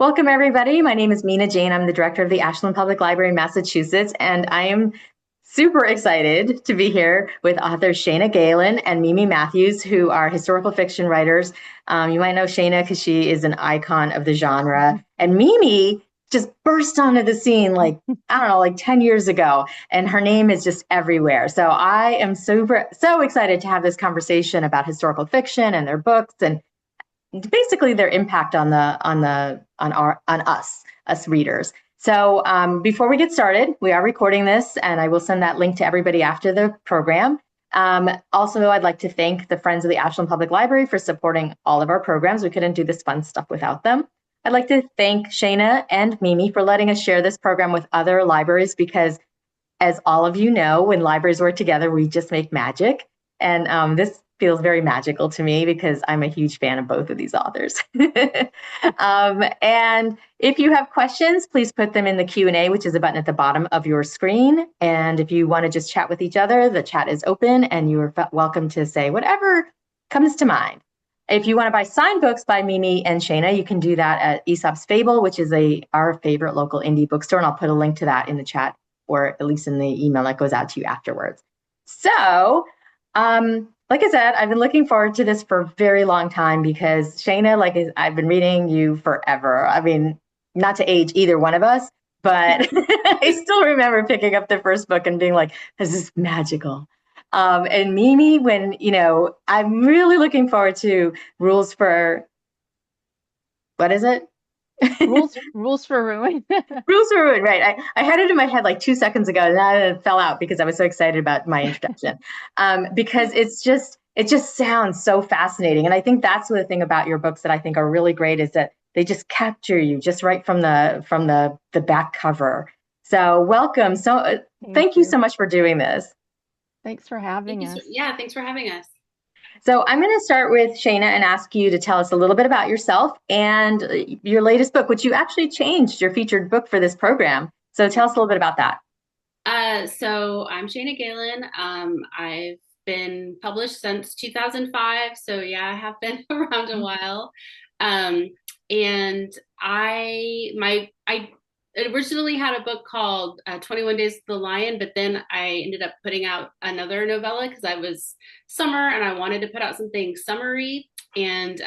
Welcome, everybody. My name is Mina Jane. I'm the director of the Ashland Public Library in Massachusetts, and I am super excited to be here with authors Shana Galen and Mimi Matthews, who are historical fiction writers. You might know Shana because she is an icon of the genre, and Mimi just burst onto the scene like, I don't know, like 10 years ago, and her name is just everywhere. So I am so excited to have this conversation about historical fiction and their books and basically their impact on us readers. So before we get started, we are recording this, and I will send that link to everybody after the program. Also, I'd like to thank the Friends of the Ashland Public Library for supporting all of our programs. We couldn't do this fun stuff without them. I'd like to thank Shana and Mimi for letting us share this program with other libraries because, as all of you know, when libraries work together, we just make magic. And this feels very magical to me because I'm a huge fan of both of these authors. And if you have questions, please put them in the Q&A, which is a button at the bottom of your screen. And if you want to just chat with each other, the chat is open and you are welcome to say whatever comes to mind. If you want to buy signed books by Mimi and Shana, you can do that at Aesop's Fable, which is our favorite local indie bookstore. And I'll put a link to that in the chat, or at least in the email that goes out to you afterwards. So, like I said, I've been looking forward to this for a very long time because Shana, I've been reading you forever. I mean, not to age either one of us, but I still remember picking up the first book and being like, this is magical. And Mimi, I'm really looking forward to Rules for, what is it? Rules for Ruin. Rules for Ruin, right. I had it in my head like 2 seconds ago, and then it fell out because I was so excited about my introduction. Because it just sounds so fascinating. And I think that's the thing about your books that I think are really great is that they just capture you just right from the back cover. So welcome. So thank you so much for doing this. Thanks for having us. Yeah, thanks for having us. So I'm going to start with Shana and ask you to tell us a little bit about yourself and your latest book, which you actually changed your featured book for this program. So tell us a little bit about that. So I'm Shana Galen. I've been published since 2005. So yeah, I have been around a while. And I originally had a book called 21 Days of the Lion, but then I ended up putting out another novella because I was summer and I wanted to put out something summery. And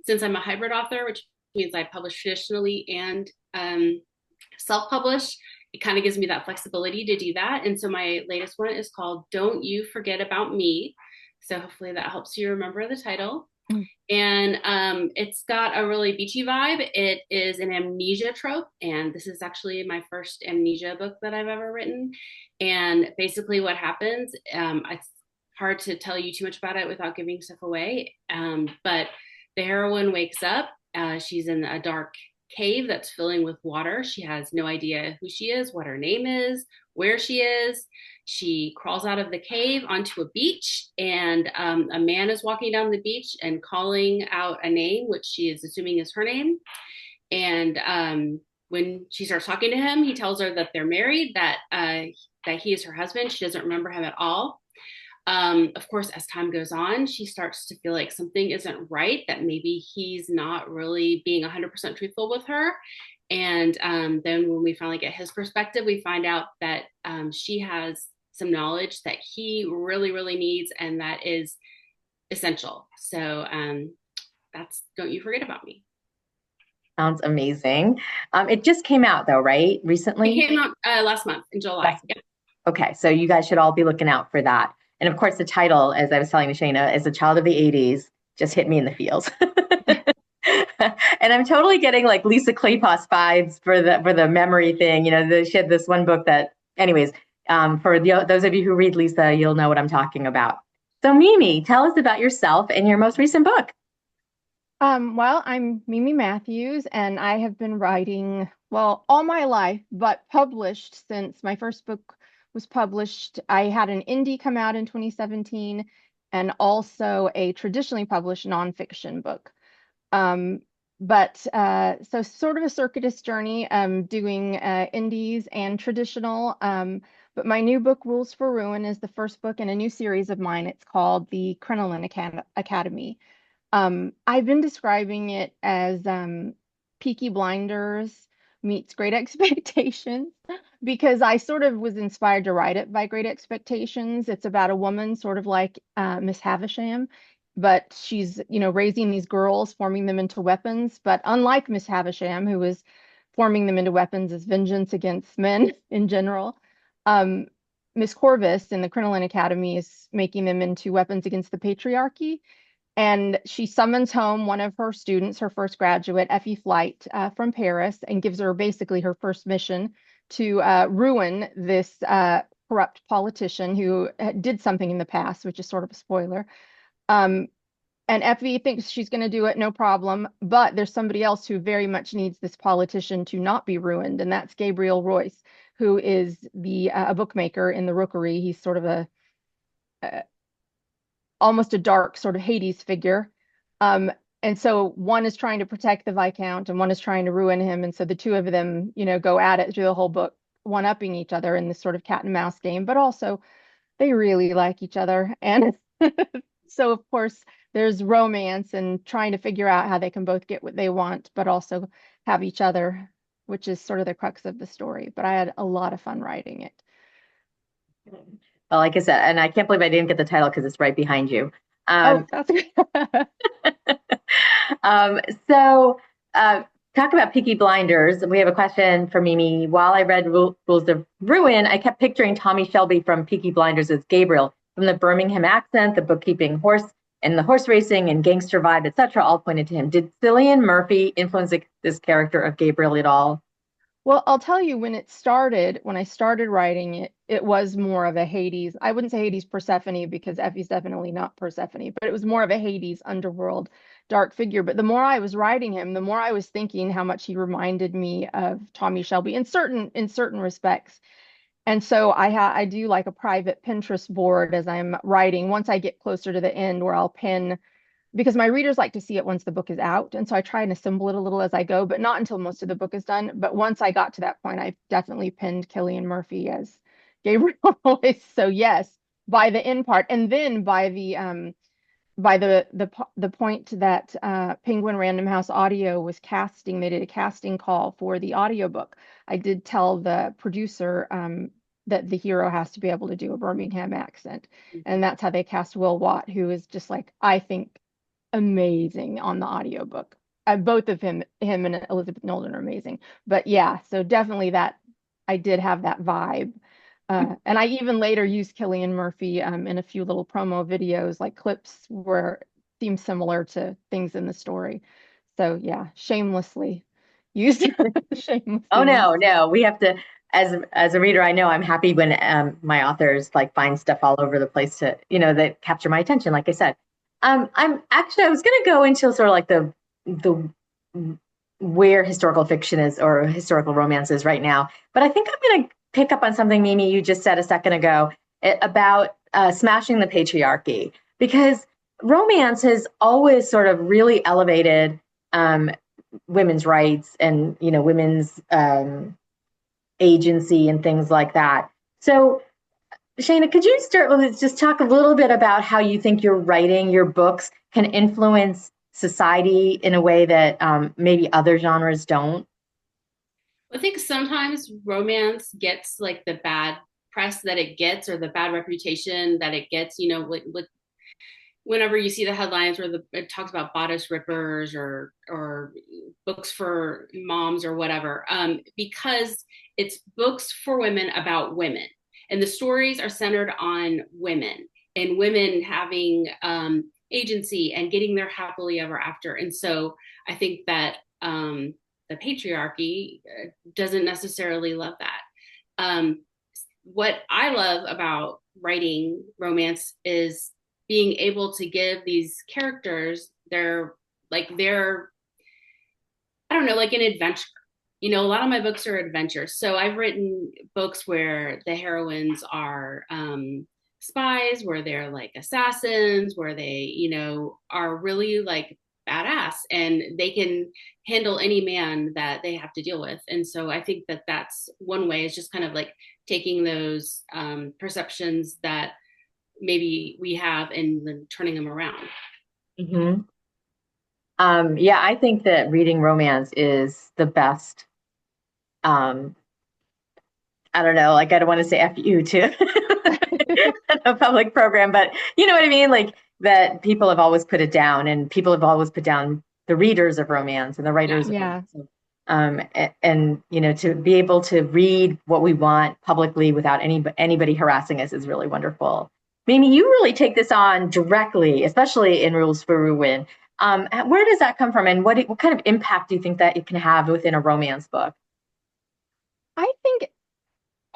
since I'm a hybrid author, which means I publish traditionally and self-publish, it kind of gives me that flexibility to do that. And so my latest one is called Don't You Forget About Me. So hopefully that helps you remember the title. And it's got a really beachy vibe. It is an amnesia trope, and this is actually my first amnesia book that I've ever written. And basically, what happens, it's hard to tell you too much about it without giving stuff away. But the heroine wakes up. She's in a dark cave that's filling with water. She has no idea who she is, what her name is, where she is. She crawls out of the cave onto a beach, and a man is walking down the beach and calling out a name, which she is assuming is her name. And when she starts talking to him, he tells her that they're married, that he is her husband. She doesn't remember him at all. Of course, as time goes on, she starts to feel like something isn't right, that maybe he's not really being 100% truthful with her. And then when we finally get his perspective, we find out that she has some knowledge that he really, really needs, and that is essential. So that's Don't You Forget About Me. Sounds amazing. It just came out though, right? Recently? It came out last month in July. Yep. Okay, so you guys should all be looking out for that. And of course, the title, as I was telling Shana, as a child of the 80s, just hit me in the feels. And I'm totally getting like Lisa Kleypas vibes for the memory thing. She had this one book that, anyways, those of you who read Lisa, you'll know what I'm talking about. So Mimi, tell us about yourself and your most recent book. Well, I'm Mimi Matthews, and I have been writing, well, all my life, but published since my first book was published. I had an indie come out in 2017 and also a traditionally published nonfiction book. So sort of a circuitous journey, doing indies and traditional. But my new book, Rules for Ruin, is the first book in a new series of mine. It's called the Crinoline Academy. I've been describing it as Peaky Blinders meets Great Expectations because I sort of was inspired to write it by Great Expectations. It's about a woman sort of like Miss Havisham, but she's, raising these girls, forming them into weapons. But unlike Miss Havisham, who was forming them into weapons as vengeance against men in general, um, Miss Corvus in the Crinoline Academy is making them into weapons against the patriarchy. And she summons home one of her students, her first graduate, Effie Flight, from Paris, and gives her basically her first mission to ruin this corrupt politician who did something in the past, which is sort of a spoiler. Um, and Effie thinks she's going to do it, no problem. But there's somebody else who very much needs this politician to not be ruined, and that's Gabriel Royce, who is a bookmaker in the Rookery. He's sort of a almost a dark sort of Hades figure. And so one is trying to protect the Viscount and one is trying to ruin him. And so the two of them, go at it through the whole book, one-upping each other in this sort of cat and mouse game, but also they really like each other. And so of course there's romance and trying to figure out how they can both get what they want, but also have each other, which is sort of the crux of the story. But I had a lot of fun writing it. Well, like I said, and I can't believe I didn't get the title because it's right behind you. That's good. So talk about Peaky Blinders. We have a question for Mimi. While I read Rules of Ruin, I kept picturing Tommy Shelby from Peaky Blinders as Gabriel. From the Birmingham accent, the bookkeeping horse, and the horse racing and gangster vibe, etc., all pointed to him. Did Cillian Murphy influence this character of Gabriel at all? Well, I'll tell you, when I started writing it, it was more of a Hades. I wouldn't say Hades Persephone because Effie's definitely not Persephone, but it was more of a Hades underworld dark figure. But the more I was writing him, the more I was thinking how much he reminded me of Tommy Shelby in certain respects. And so I do like a private Pinterest board as I'm writing. Once I get closer to the end, where I'll pin, because my readers like to see it once the book is out. And so I try and assemble it a little as I go, but not until most of the book is done. But once I got to that point, I definitely pinned Cillian Murphy as Gabriel Royce. So yes, by the end part, and then by the point that Penguin Random House Audio was casting, they did a casting call for the audiobook. I did tell the producer that the hero has to be able to do a Birmingham accent. And that's how they cast Will Watt, who is just like, I think, amazing on the audiobook. Both of him and Elizabeth Nolan are amazing. But yeah, so definitely that I did have that vibe. And I even later used Cillian Murphy in a few little promo videos, like clips where it seemed similar to things in the story. So yeah, shamelessly used. Shamelessly Oh no, used. no. We have to, as a reader, I know I'm happy when my authors like find stuff all over the place to, that capture my attention. Like I said, I was going to go into sort of like the where historical fiction is or historical romance is right now, but I think I'm going to pick up on something, Mimi, you just said a second ago about smashing the patriarchy, because romance has always sort of really elevated women's rights and women's agency and things like that. So Shana, could you start with just talk a little bit about how you think your writing, your books can influence society in a way that maybe other genres don't? I think sometimes romance gets like the bad press that it gets or the bad reputation that it gets, whenever you see the headlines where it talks about bodice rippers or books for moms or whatever, because it's books for women about women, and the stories are centered on women and women having agency and getting their happily ever after. And so I think that the patriarchy doesn't necessarily love that. What I love about writing romance is being able to give these characters their I don't know, like an adventure. A lot of my books are adventures. So I've written books where the heroines are spies, where they're like assassins, where they, are really like badass and they can handle any man that they have to deal with. And so I think that that's one way, is just kind of like taking those perceptions that maybe we have and then turning them around. Mm-hmm. Yeah, I think that reading romance is the best. Um, I don't know, like I don't want to say F you to a public program, but you know what I mean? Like that people have always put it down and people have always put down the readers of romance and the Yeah. writers of Yeah. romance. And you know, to be able to read what we want publicly without anybody harassing us is really wonderful. Mimi, you really take this on directly, especially in Rules for Ruin. Where does that come from, and what kind of impact do you think that it can have within a romance book? I think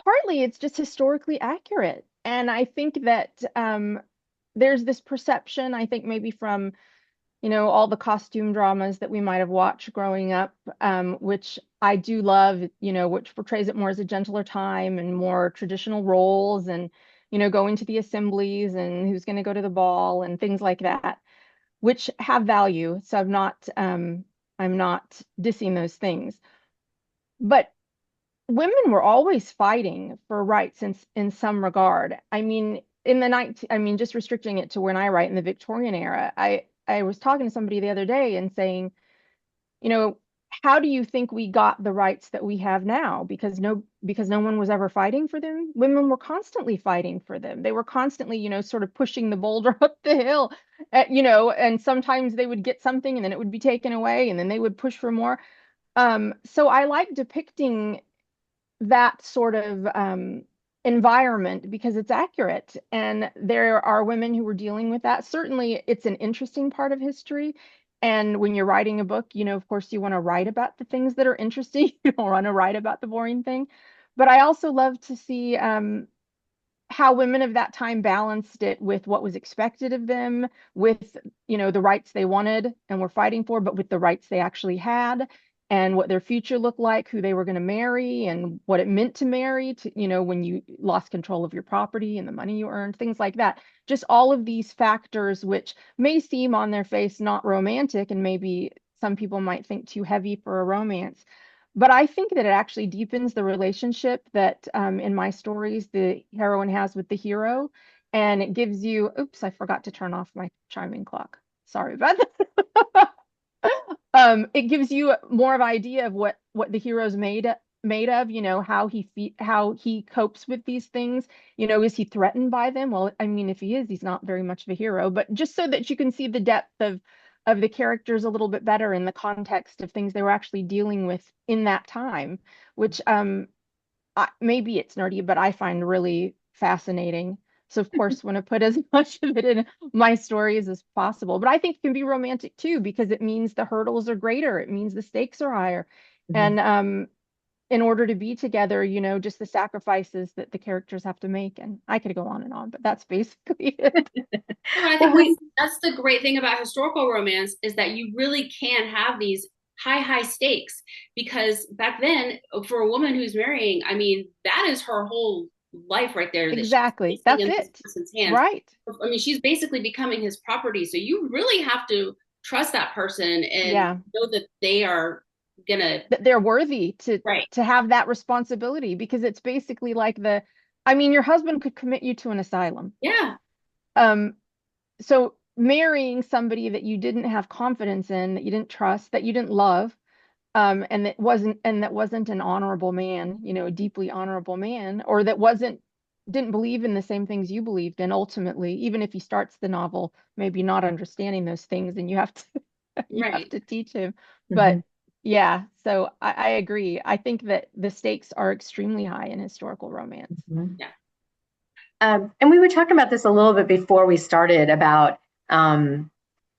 partly it's just historically accurate. And I think that there's this perception, I think maybe from, all the costume dramas that we might have watched growing up, which I do love, which portrays it more as a gentler time and more traditional roles and, going to the assemblies and who's going to go to the ball and things like that, which have value. So I'm not dissing those things. But women were always fighting for rights in some regard. I mean, in the 19, I mean, just restricting it to when I write in the Victorian era, I was talking to somebody the other day and saying, you know, how do you think we got the rights that we have now? Because no one was ever fighting for them. Women were constantly fighting for them. They were constantly, sort of pushing the boulder up the hill, and sometimes they would get something and then it would be taken away and then they would push for more. So I like depicting that sort of environment because it's accurate. And there are women who were dealing with that. Certainly, it's an interesting part of history. And when you're writing a book, of course, you want to write about the things that are interesting. You don't want to write about the boring thing. But I also love to see how women of that time balanced it with what was expected of them, with the rights they wanted and were fighting for, but with the rights they actually had, and what their future looked like, who they were going to marry, and what it meant to marry, to when you lost control of your property and the money you earned, things like that. Just all of these factors, which may seem on their face not romantic, and maybe some people might think too heavy for a romance, but I think that it actually deepens the relationship that in my stories the heroine has with the hero. And it gives you, oops, I forgot to turn off my chiming clock. Sorry about that. It gives you more of an idea of what the hero's made of, how he copes with these things. Is he threatened by them? Well, I mean, if he is, he's not very much of a hero, but just so that you can see the depth of the characters a little bit better in the context of things they were actually dealing with in that time, which maybe it's nerdy, but I find really fascinating. So of course, want to put as much of it in my stories as possible. But I think it can be romantic too, because it means the hurdles are greater. It means the stakes are higher. Mhm. And in order to be together, just the sacrifices that the characters have to make. And I could go on and on, but that's basically it. No, I Well, think we that's the great thing about historical romance is that you really can have these high stakes because back then for a woman who's marrying, I mean, that is her whole life right there that she's Exactly. placing That's in this it. person's hands. Right. I mean, she's basically becoming his property. So you really have to trust that person and Yeah. know that they are gonna That they're worthy to right. to have that responsibility, because it's basically like I mean, your husband could commit you to an asylum. Yeah. Um, so marrying somebody that you didn't have confidence in, that you didn't trust, that you didn't love, and that wasn't an honorable man, a deeply honorable man, or that didn't believe in the same things you believed in ultimately, even if he starts the novel maybe not understanding those things, and you have to you have Right. to teach him. But Mhm. yeah, so I agree. I think that the stakes are extremely high in historical romance. Mhm. Yeah. And we were talking about this a little bit before we started about um,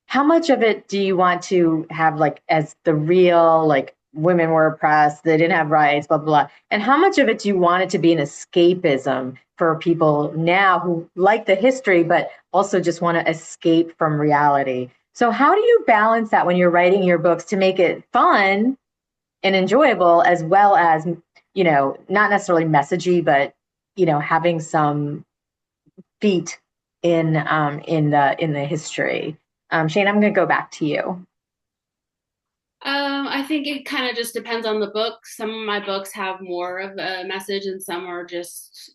how much of it do you want to have like as the real, like women were oppressed, they didn't have rights, blah, blah, blah. And how much of it do you want it to be an escapism for people now who like the history, but also just want to escape from reality? So how do you balance that when you're writing your books to make it fun and enjoyable as well as, not necessarily messagey, but, having some feet in the history. Shane, I'm going to go back to you. I think it kind of just depends on the book. Some of my books have more of a message and some are just,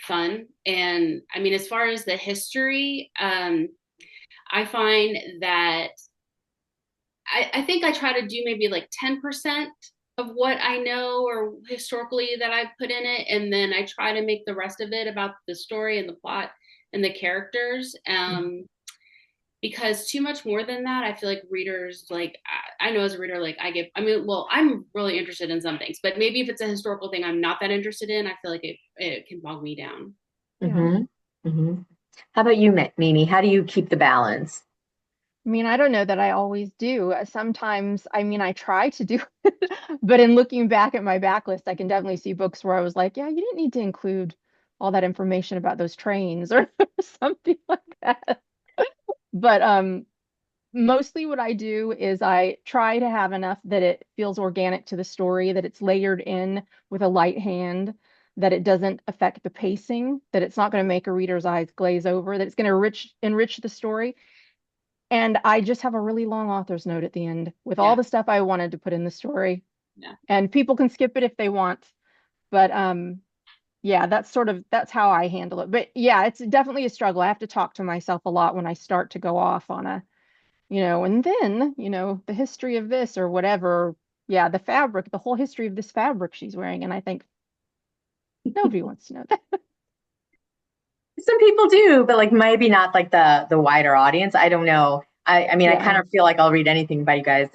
fun. And I mean, as far as the history, I find that I think I try to do maybe like 10% of what I know or historically that I've put in it. And then I try to make the rest of it about the story and the plot and the characters. Because too much more than that, I feel like readers, like, I know as a reader, like I mean, well, I'm really interested in some things, but maybe if it's a historical thing I'm not that interested in, I feel like it can bog me down. Yeah. How about you, Mimi? How do you keep the balance? I mean, I don't know that I always do. Sometimes, I mean, I try to do it, but in looking back at my backlist, I can definitely see books where I was like, yeah, you didn't need to include all that information about those trains or something like that. But mostly what I do is I try to have enough that it feels organic to the story, that it's layered in with a light hand, that it doesn't affect the pacing, that it's not going to make a reader's eyes glaze over, that it's going to enrich the story. And I just have a really long author's note at the end with all Yeah. the stuff I wanted to put in the story. Yeah. And people can skip it if they want. But yeah, that's how I handle it. But yeah, it's definitely a struggle. I have to talk to myself a lot when I start to go off on a, and then, the history of this or whatever. Yeah, the fabric, the whole history of this fabric she's wearing. And I think nobody wants to know that. Some people do, but like maybe not like the wider audience. I don't know. I mean, I kind Yeah. of feel like I'll read anything by you guys.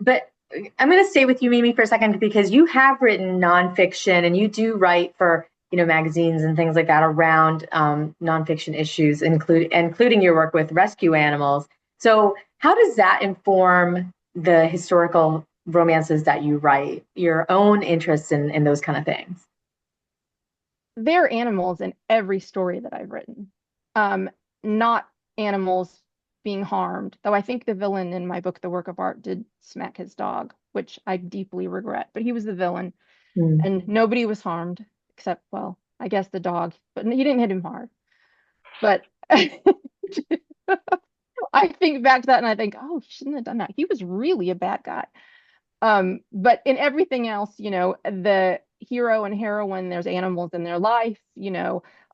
But I'm going to stay with you, Mimi, for a second because you have written nonfiction and you do write for magazines and things like that around nonfiction issues, including your work with rescue animals. So how does that inform the historical romances that you write? Your own interests in those kind of things? There are animals in every story that I've written. Not animals being harmed, though I think the villain in my book, The Work of Art, did smack his dog, which I deeply regret, but he was the villain Mm. and nobody was harmed except, well, I guess the dog, but he didn't hit him hard. But I think back to that and I think, oh, he shouldn't have done that. He was really a bad guy. But in everything else, the hero and heroine, there's animals in their life,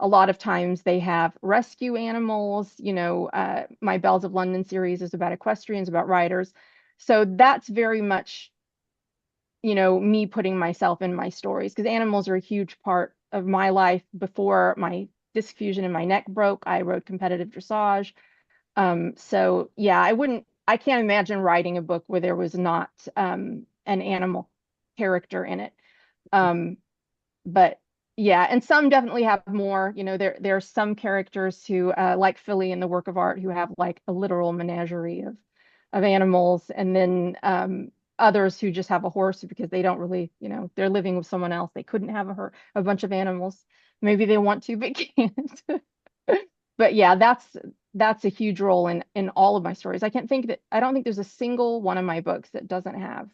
a lot of times they have rescue animals, my Bells of London series is about equestrians, about riders. So that's very much, me putting myself in my stories because animals are a huge part of my life. Before my disc fusion in my neck broke, I rode competitive dressage. So yeah, I can't imagine writing a book where there was not an animal character in it. Um, but yeah, and some definitely have more, there are some characters who like Philly in The Work of Art who have like a literal menagerie of animals, and then others who just have a horse because they don't really, they're living with someone else. They couldn't have a bunch of animals. Maybe they want to, but can't. But yeah, that's a huge role in all of my stories. I don't think there's a single one of my books that doesn't have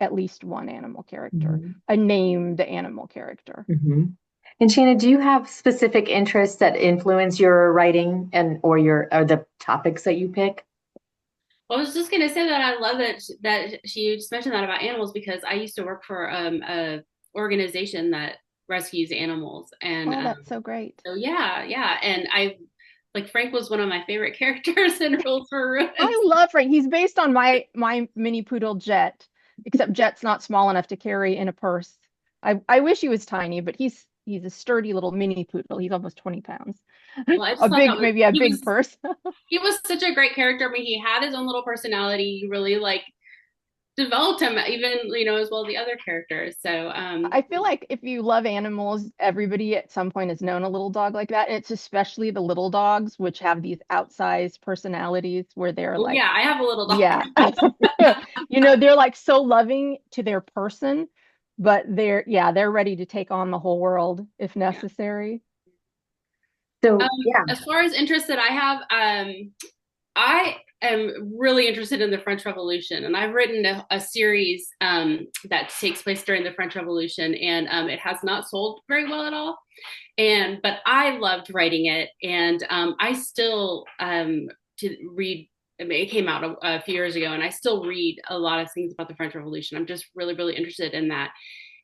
at least one animal character, Mhm. a named animal character. Mhm. And Shana, do you have specific interests that influence your writing or the topics that you pick? Well, I was just gonna say that I love that she just mentioned that about animals because I used to work for a organization that rescues animals, and Oh, that's so great. so yeah, and I like Frank was one of my favorite characters in Rules for Ruins. I love Frank. He's based on my mini poodle Jet, except Jet's not small enough to carry in a purse. I wish he was tiny, but he's a sturdy little mini poodle. He's almost 20 pounds. Well, I just thought that was Maybe a big purse. he was such a great character. I mean, he had his own little personality. He really like developed him even as well as the other characters. So I feel like if you love animals, everybody at some point has known a little dog like that. And it's especially the little dogs, which have these outsized personalities where they're well, like, yeah, I have a little dog. yeah, they're like so loving to their person, but they're ready to take on the whole world if Yeah. necessary. So yeah. As far as interests that I have, I am really interested in the French Revolution, and I've written a series that takes place during the French Revolution, and it has not sold very well at all. But I loved writing it, and I still to read. I mean, it came out a few years ago, and I still read a lot of things about the French Revolution. I'm just really, really interested in that.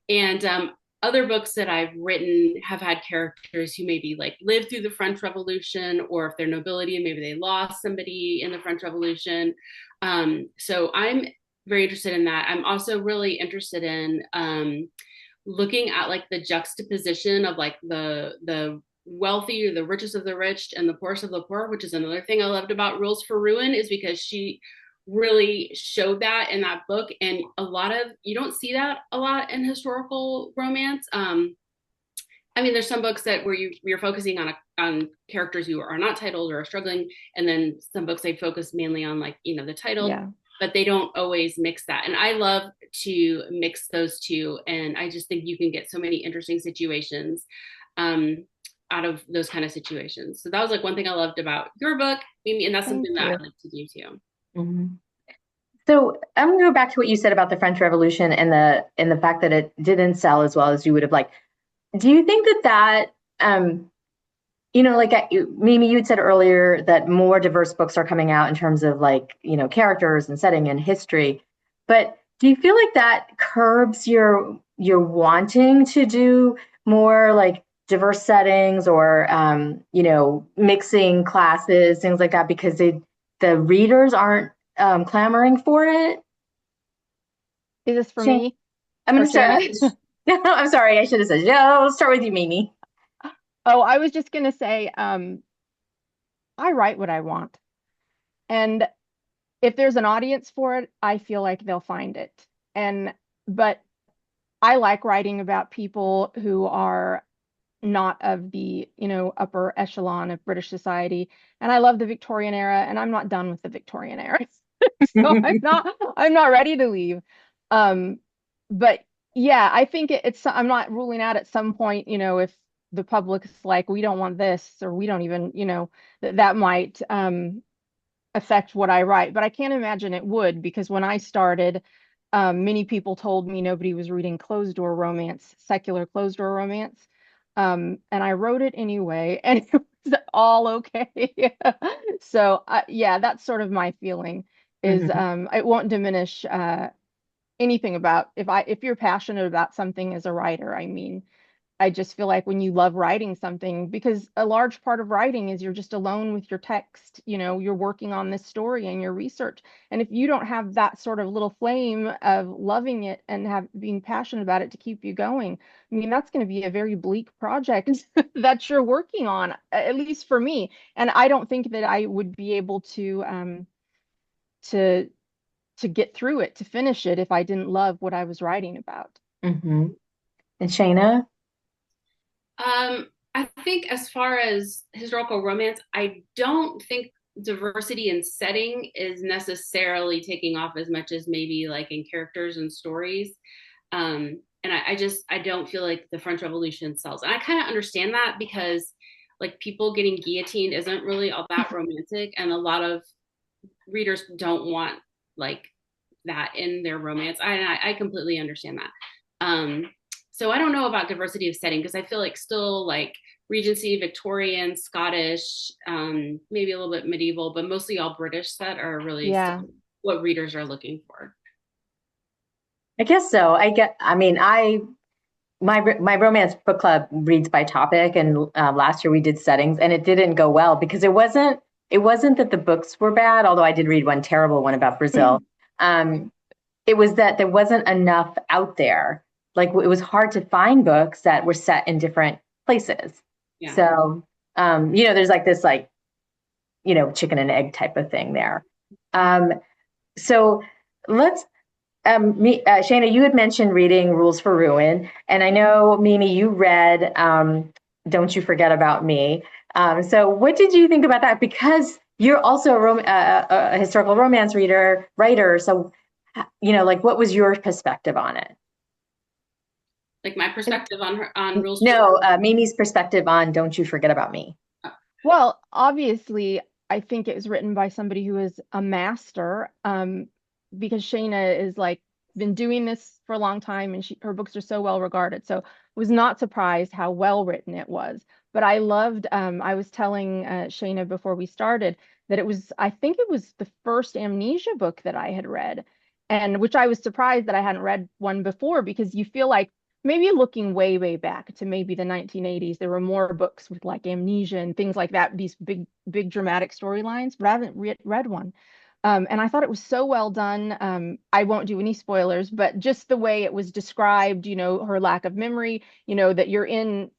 And other books that I've written have had characters who maybe like lived through the French Revolution, or if they're nobility and maybe they lost somebody in the French Revolution. So I'm very interested in that. I'm also really interested in looking at like the juxtaposition of like the wealthy or the richest of the rich and the poorest of the poor, which is another thing I loved about Rules for Ruin, is because she really showed that in that book. And a lot of, you don't see that a lot in historical romance. I mean, there's some books that where you're focusing on characters who are not titled or are struggling, and then some books they focus mainly on like, you know, the title, Yeah. but they don't always mix that. And I love to mix those two, and I just think you can get so many interesting situations out of those kind of situations. So that was like one thing I loved about your book, Mimi, and that's Thank something that you. I like to do too. Mm-hmm. So I'm going to go back to what you said about the French Revolution and the fact that it didn't sell as well as you would have liked. Do you think that you know, like Mimi, you had said earlier that more diverse books are coming out in terms of like, you know, characters and setting and history. But do you feel like that curbs your wanting to do more like diverse settings or you know, mixing classes, things like that, because the readers aren't clamoring for it? Is this for Shane, me I'm or going to Shana? start. I'm sorry, I should have said, no, I'll start with you, Mimi. Oh, I was just gonna say, I write what I want. And if there's an audience for it, I feel like they'll find it. And but I like writing about people who are not of the, you know, upper echelon of British society. And I love the Victorian era, and I'm not done with the Victorian era. So I'm not ready to leave. Um, but yeah, I think it's I'm not ruling out at some point, you know, if the public's like, we don't want this, or we don't even, you know, that might affect what I write. But I can't imagine it would, because when I started, many people told me nobody was reading closed door romance, secular closed door romance. And I wrote it anyway, and it was all okay. So yeah, that's sort of my feeling is Mhm. it won't diminish anything about if you're passionate about something as a writer. I mean, I just feel like when you love writing something, because a large part of writing is you're just alone with your text, you know, you're working on this story and your research. And if you don't have that sort of little flame of loving it and have being passionate about it to keep you going, I mean, that's going to be a very bleak project that you're working on, at least for me. And I don't think that I would be able to to get through it, to finish it, if I didn't love what I was writing about. Mm-hmm. And Shayna? I think as far as historical romance, I don't think diversity in setting is necessarily taking off as much as maybe like in characters and stories. And I don't feel like the French Revolution sells. And I kind of understand that because like people getting guillotined isn't really all that romantic, and a lot of readers don't want like that in their romance. I completely understand that. So I don't know about diversity of setting, because I feel like still like Regency, Victorian, Scottish, maybe a little bit medieval, but mostly all British set are really Yeah. still what readers are looking for. I guess so. I mean, my romance book club reads by topic, and last year we did settings, and it didn't go well because it wasn't that the books were bad, although I did read one terrible one about Brazil. Um, it was that there wasn't enough out there. Like it was hard to find books that were set in different places. Yeah. So you know, there's like this like, you know, chicken and egg type of thing there. Um, so let's Shana, you had mentioned reading Rules for Ruin, and I know Mimi, you read Don't You Forget About Me. So what did you think about that? Because you're also a historical romance writer. So, you know, like, what was your perspective on it? Like my perspective on rules. No, Mimi's perspective on Don't You Forget About Me. Well, obviously, I think it was written by somebody who is a master, because Shayna is like been doing this for a long time, and her books are so well regarded. So was not surprised how well written it was. But I loved, I was telling Shayna before we started that I think it was the first amnesia book that I had read, and which I was surprised that I hadn't read one before, because you feel like maybe looking way, way back to maybe the 1980s, there were more books with like amnesia and things like that, these big, big dramatic storylines, but I haven't read one. And I thought it was so well done. I won't do any spoilers, but just the way it was described, her lack of memory, that you're in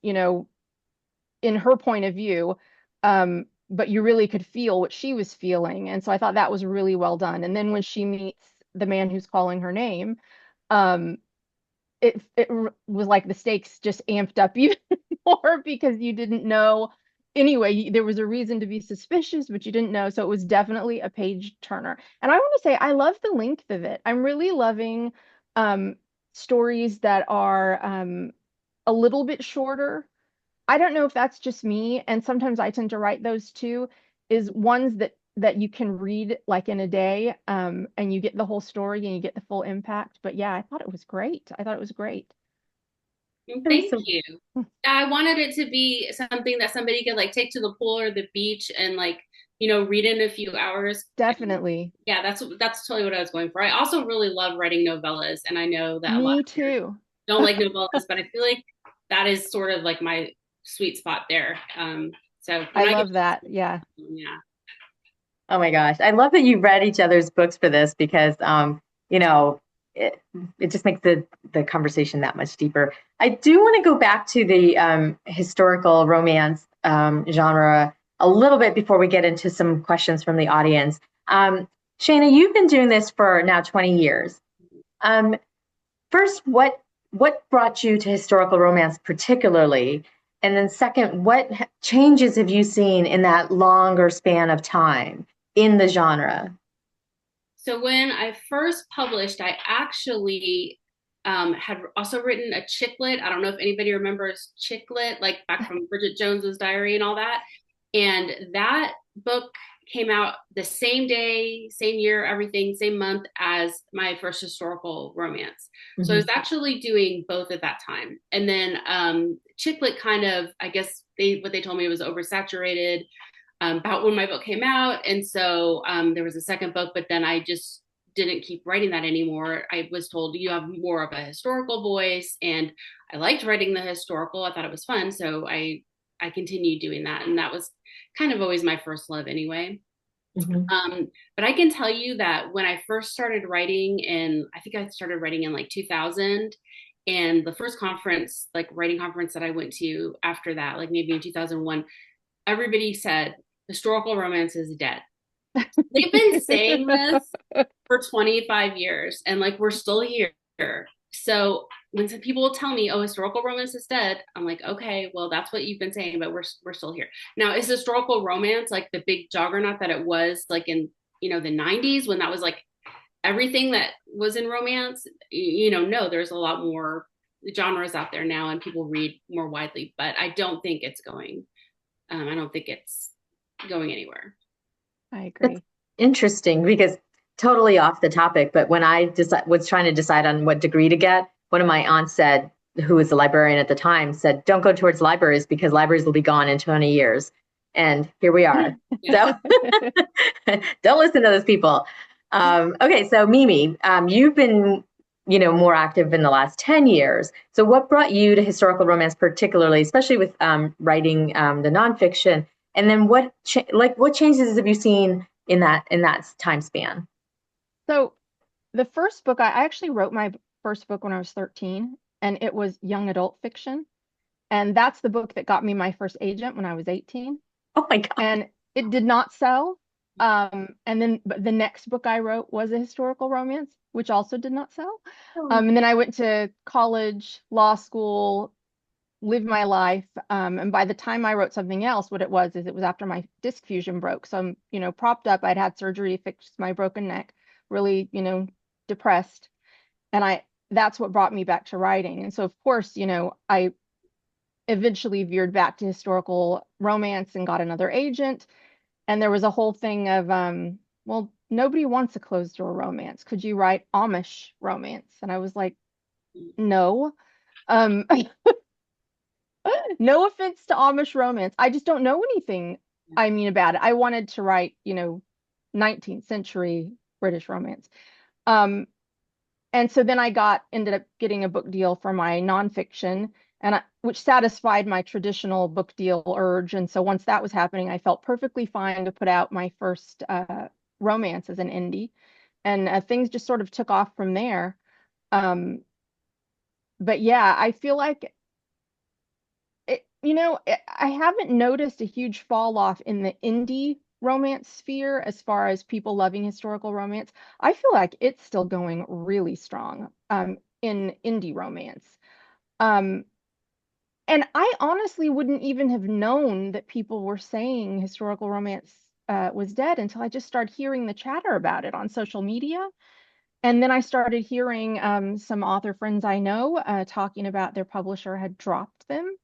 her point of view, but you really could feel what she was feeling. And so I thought that was really well done. And then when she meets the man who's calling her name, um, it was like the stakes just amped up even more because you didn't know. Anyway, there was a reason to be suspicious, but you didn't know. So it was definitely a page turner. And I want to say, I love the length of it. I'm really loving um, stories that are a little bit shorter. I don't know if that's just me, and sometimes I tend to write those too, is ones that you can read like in a day, and you get the whole story and you get the full impact. But yeah, I thought it was great. I thought it was great. Thank you. I wanted it to be something that somebody could like take to the pool or the beach and like, read in a few hours. Definitely. And yeah, that's totally what I was going for. I also really love writing novellas, and I know that a lot Me of readers too. don't like novellas, but I feel like that is sort of like my sweet spot there. So I when love that. Yeah. yeah. Oh my gosh. I love that you read each other's books for this because, you know, it, it just makes the conversation that much deeper. I do want to go back to the historical romance genre a little bit before we get into some questions from the audience. Shana, you've been doing this for now 20 years. Um, First, what brought you to historical romance particularly? And then second, what changes have you seen in that longer span of time in the genre? So when I first published, I actually had also written a chick lit. I don't know if anybody remembers chick lit, like back from Bridget Jones's Diary and all that. And that book came out the same day, same year, everything, same month as my first historical romance. So I was actually doing both at that time. And then chick lit kind of, I guess what they told me was oversaturated about when my book came out. And so there was a second book, but then I just didn't keep writing that anymore. I was told you have more of a historical voice, and I liked writing the historical. I thought it was fun. So I continued doing that. And that was kind of always my first love anyway. But I can tell you that when I first started writing, and I think I started writing in like 2000, and the first conference, like writing conference that I went to after that, like maybe in 2001, everybody said historical romance is dead. They've been saying this for 25 years, and like we're still here. So when some people tell me, "Oh, historical romance is dead," I'm like, "Okay, well, that's what you've been saying, but we're still here." Now, is historical romance like the big juggernaut that it was like in the 90s when that was like everything that was in romance? No, there's a lot more genres out there now, and people read more widely. But I don't think it's going. I don't think it's going anywhere. I agree. That's interesting because totally off the topic, but when I was trying to decide on what degree to get, one of my aunts said, who was a librarian at the time, said, "Don't go towards libraries because libraries will be gone in 20 years." And here we are. So don't listen to those people. Okay, so Mimi, you've been more active in the last 10 years. So what brought you to historical romance particularly, especially with writing the nonfiction? And then what changes have you seen in that time span? So the first book, I actually wrote my first book when I was 13, and it was young adult fiction. And that's the book that got me my first agent when I was 18. Oh my God. And it did not sell. But the next book I wrote was a historical romance, which also did not sell. And then I went to college, law school, lived my life. And by the time I wrote something else, what it was is it was after my disc fusion broke. So I'm, propped up. I'd had surgery to fix my broken neck, really, depressed. And that's what brought me back to writing. And so, of course, I eventually veered back to historical romance and got another agent. And there was a whole thing of, well, nobody wants a closed door romance. Could you write Amish romance? And I was like, no. No offense to Amish romance. I just don't know anything, about it. I wanted to write, 19th century British romance. And so then ended up getting a book deal for my nonfiction, which satisfied my traditional book deal urge. And so once that was happening, I felt perfectly fine to put out my first romance as an indie, and things just sort of took off from there. But yeah, I feel like I haven't noticed a huge fall off in the indie romance sphere as far as people loving historical romance. I feel like it's still going really strong in indie romance. Um, and I honestly wouldn't even have known that people were saying historical romance was dead until I just started hearing the chatter about it on social media. And then I started hearing some author friends I know talking about their publisher had dropped them.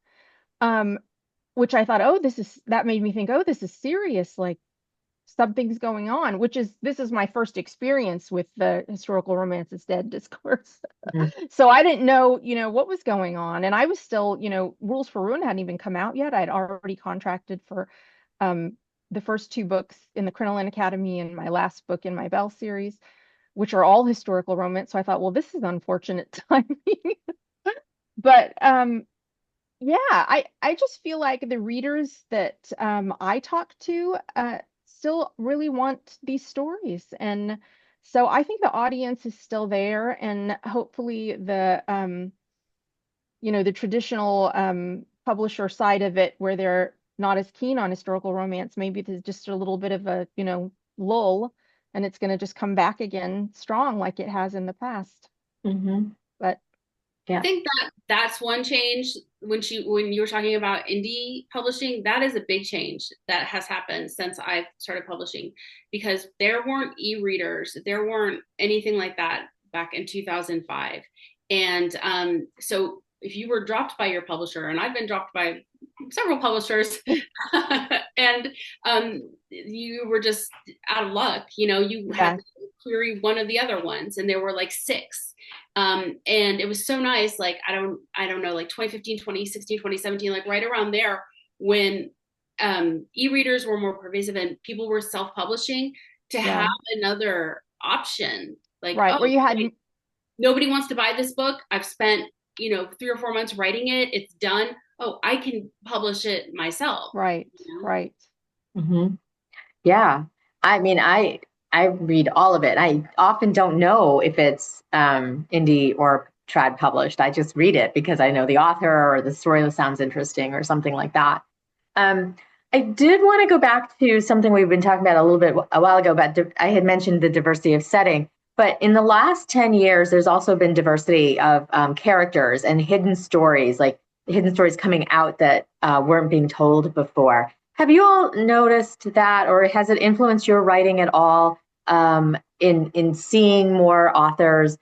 Um, which I thought, oh, that made me think, oh, this is serious. Like something's going on, this is my first experience with the historical romance is dead discourse. Mhm. So I didn't know, what was going on. And I was still, Rules for Ruin hadn't even come out yet. I'd already contracted for um, the first two books in the Crinoline Academy and my last book in my Bell series, which are all historical romance. So I thought, well, this is unfortunate timing. But yeah, I just feel like the readers that I talk to still really want these stories, and so I think the audience is still there, and hopefully the traditional publisher side of it, where they're not as keen on historical romance, maybe there's just a little bit of a lull, and it's going to just come back again strong like it has in the past. Mhm. But I Yeah. think that's one change when you were talking about indie publishing. That is a big change that has happened since I've started publishing, because there weren't e-readers, there weren't anything like that back in 2005. And so if you were dropped by your publisher, and I've been dropped by several publishers, and you were just out of luck, you had yeah, to query one of the other ones, and there were like six. And it was so nice, like I don't know, like 2015, 2016, 2017, like right around there, when e-readers were more pervasive and people were self-publishing, to yeah, have another option, like, right. oh, Where you had great, nobody wants to buy this book, I've spent 3 or 4 months writing it, it's done, oh, I can publish it myself. right, right. Mhm. Yeah. I mean, I read all of it. I often don't know if it's indie or trad published. I just read it because I know the author or the story sounds interesting or something like that. Um, I did want to go back to something we've been talking about a little bit a while ago, but I had mentioned the diversity of setting. But in the last 10 years, there's also been diversity of characters and hidden stories, like hidden stories coming out that weren't being told before. Have you all noticed that, or has it influenced your writing at all in seeing more authors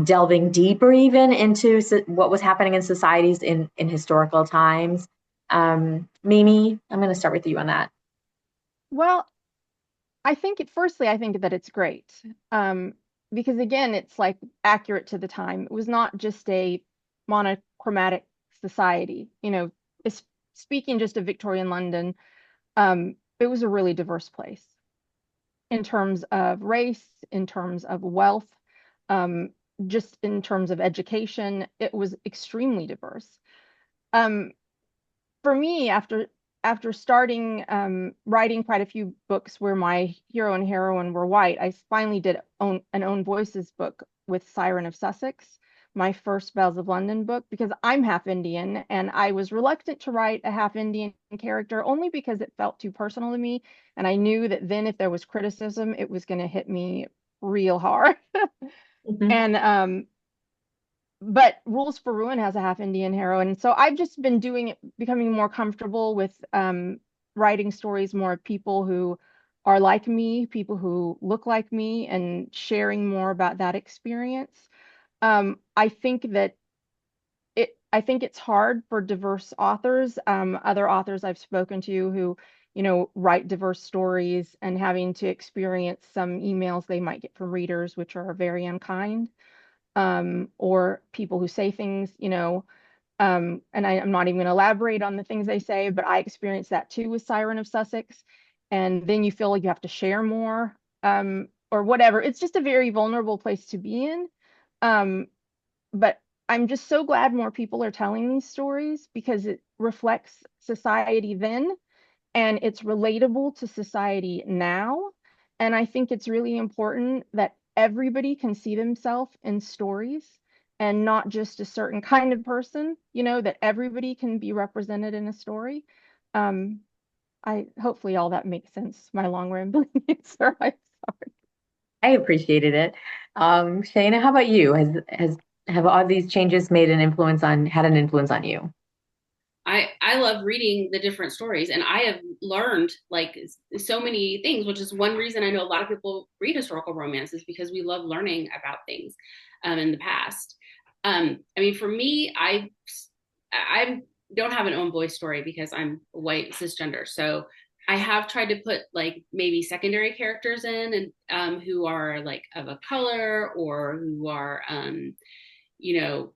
delving deeper even into what was happening in societies in historical times? Mimi, I'm going to start with you on that. Well, firstly, I think that it's great. Because again, it's like accurate to the time. It was not just a monochromatic society. Speaking just of Victorian London, it was a really diverse place in terms of race, in terms of wealth, um, just in terms of education. It was extremely diverse. Um, for me, after starting writing quite a few books where my hero and heroine were white, I finally did an own voices book with Siren of Sussex, my first Bells of London book, because I'm half Indian and I was reluctant to write a half Indian character only because it felt too personal to me. And I knew that then if there was criticism, it was going to hit me real hard. Mhm. And but Rules for Ruin has a half Indian heroine. And so I've just been becoming more comfortable with writing stories more of people who are like me, people who look like me, and sharing more about that experience. I think that I think it's hard for diverse authors, other authors I've spoken to who, write diverse stories and having to experience some emails they might get from readers, which are very unkind, or people who say things, and I'm not even going to elaborate on the things they say, but I experienced that too with Siren of Sussex. And then you feel like you have to share more, or whatever. It's just a very vulnerable place to be in. But I'm just so glad more people are telling these stories because it reflects society then and it's relatable to society now. And I think it's really important that everybody can see themselves in stories and not just a certain kind of person, that everybody can be represented in a story. Um, I hopefully all that makes sense. My long rambling answer. I'm sorry. I appreciated it. Shana, how about you? Have all these changes had an influence on you? I love reading the different stories, and I have learned like so many things, which is one reason I know a lot of people read historical romances, because we love learning about things in the past. I mean, for me, I don't have an own voice story because I'm white cisgender, so I have tried to put like maybe secondary characters in, and who are like of a color, or who are you know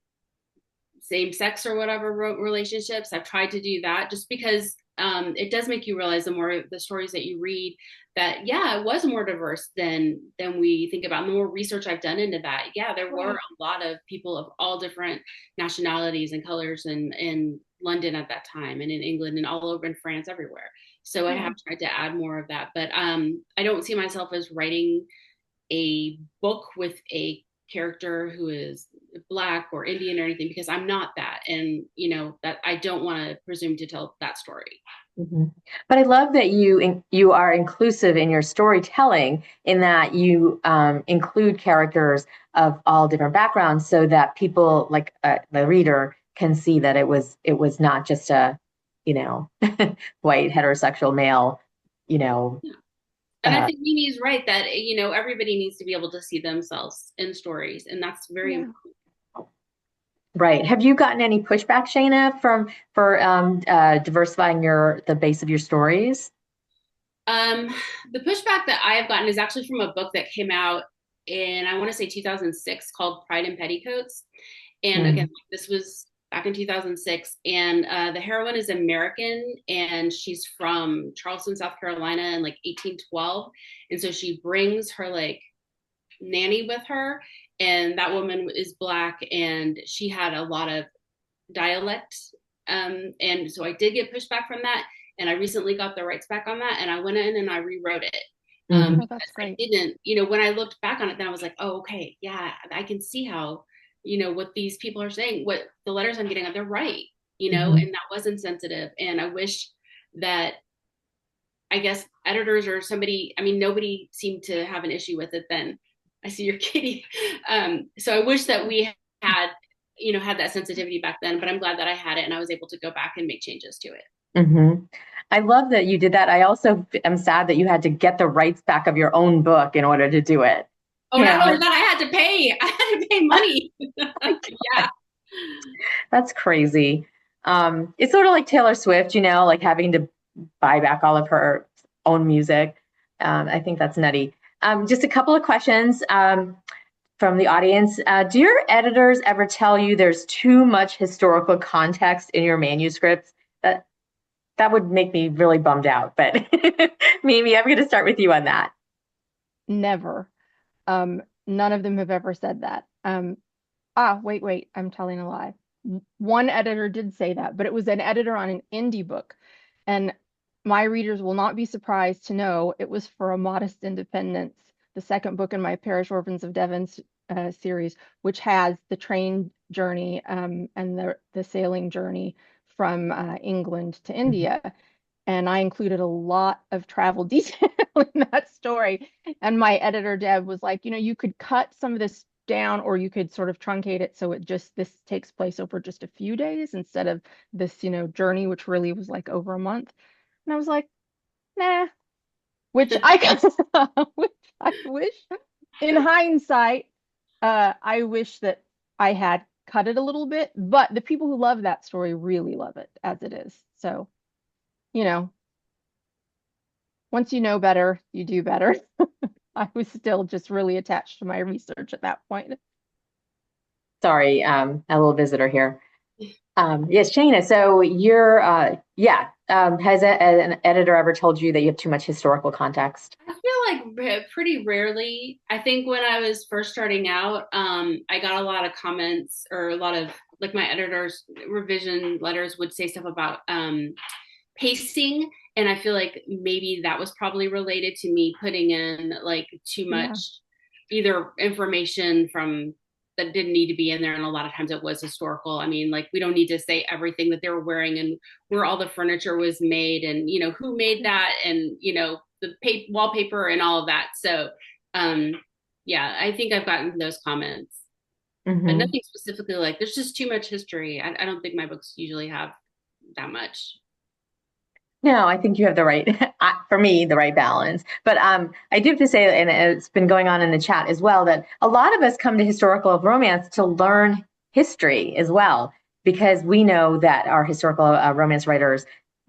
same sex or whatever relationships. I've tried to do that just because it does make you realize the more the stories that you read that, yeah, it was more diverse than we think about. And the more research I've done into that, yeah, there were a lot of people of all different nationalities and colors in London at that time, and in England, and all over in France, everywhere. So I have tried to add more of that, but I don't see myself as writing a book with a character who is black or Indian or anything, because I'm not that. And, that I don't want to presume to tell that story. Mm-hmm. But I love that you are inclusive in your storytelling, in that you include characters of all different backgrounds, so that people like the reader can see that it was not just a white heterosexual male. Yeah. And I think Mimi's right that everybody needs to be able to see themselves in stories, and that's very important. Right. Have you gotten any pushback, Shana, for diversifying the base of your stories? The pushback that I have gotten is actually from a book that came out in, I want to say 2006, called Pride in Petticoats. And again, this was back in 2006. And the heroine is American, and she's from Charleston, South Carolina in like 1812. And so she brings her like nanny with her, and that woman is black, and she had a lot of dialect. And so I did get pushback from that. And I recently got the rights back on that, and I went in and I rewrote it. That's great. I didn't, when I looked back on it, then I was like, oh, okay, yeah, I can see how, what these people are saying, what the letters I'm getting, they're right, and that was insensitive. And I wish that, I guess, editors or somebody, I mean, nobody seemed to have an issue with it then. I see your kitty. So I wish that we had, had that sensitivity back then, but I'm glad that I had it, and I was able to go back and make changes to it. Mm-hmm. I love that you did that. I also am sad that you had to get the rights back of your own book in order to do it. Oh, not only that, I had to pay money. Yeah. That's crazy. It's sort of like Taylor Swift, like having to buy back all of her own music. I think that's nutty. Just a couple of questions from the audience. Do your editors ever tell you there's too much historical context in your manuscripts? That would make me really bummed out. But Mimi, I'm going to start with you on that. Never. None of them have ever said that. Wait, I'm telling a lie. One editor did say that, but it was an editor on an indie book. And my readers will not be surprised to know it was For a Modest Independence, the second book in my Parish Orphans of Devon series, which has the train journey and the sailing journey from England to India. And I included a lot of travel detail in that story. And my editor, Deb, was like, you could cut some of this down, or you could sort of truncate it so this takes place over just a few days instead of this, journey, which really was like over a month. And I was like, nah, which which I wish in hindsight, I wish that I had cut it a little bit, but the people who love that story really love it as it is. So, once you know better, you do better. I was still just really attached to my research at that point. Sorry, a little visitor here. Yes, Shana, so you're, has an editor ever told you that you have too much historical context? I feel like pretty rarely. I think when I was first starting out, I got a lot of comments, or a lot of, like, my editors revision letters would say stuff about pacing, and I feel like maybe that was probably related to me putting in like too much Yeah. either information from that didn't need to be in there, and a lot of times it was historical. I mean, like, we don't need to say everything that they were wearing and where all the furniture was made, and who made that, and the wallpaper and all of that. So yeah, I think I've gotten those comments, but Mm-hmm. nothing specifically like there's just too much history. I don't think my books usually have that much. No, I think you have the right, for me, the right balance. But I do have to say, and it's been going on in the chat as well, that a lot of us come to historical romance to learn history as well, because we know that our historical romance writers